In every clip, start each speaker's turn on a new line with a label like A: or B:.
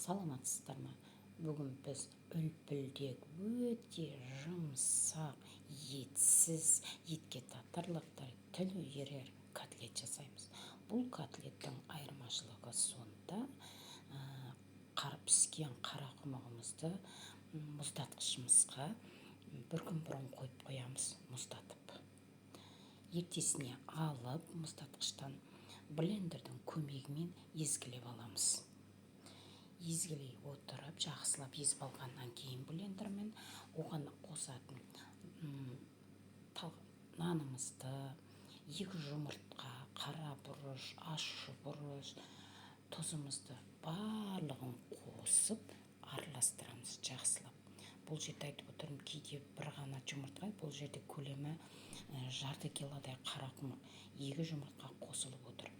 A: Саламатсыздар ма? Бүгін біз үлпілдек өте жұмсақ, етсіз, етке татырлықтар, тіл үйірер котлет жасаймыз. Бұл котлеттің айырмашылығы сонда піскен қарақұмығымызды мұздатқышымызға бір күн бұрын қойып қоямыз, мұздатып. Ертесіне алып мұздатқыштан блендердің көмегімен езгілеп аламыз. Езгілей отырып, жақсылап езіп алғаннан кейін блендермен оған қосатын нанымызды, 2 жұмыртқа, қара бұрыш, ащы бұрыш, тұзымызды барлығын қосып араластырамыз жақсылап. Бұл жерде айтып отырмын, кейде бір ғана жұмыртқа, бұл жерде көлемі жарты килодай қарақұмық, 2 жұмыртқа қосылып отыр.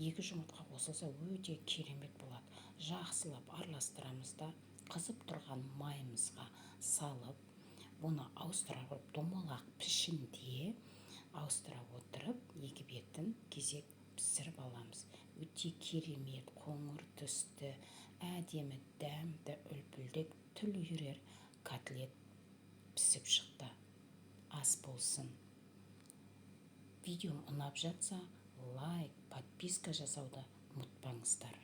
A: 2 жұмыртқа қосылса өте керемет болады. Жақсылап араластырамыз да, қызып тұрған майымызға салып, бұны ауыстыра отырып, домалақ пішінде ауыстыра отырып, екі бетін кезек пісіріп аламыз. Өте керемет, қоңыр түсті, әдемі, дәмді, үлпілдек, тіл үйірер котлет пісіп шықты. Ас болсын. Видеом ұнап жатса, лайк, подписка жасауды ұмытпаңыздар.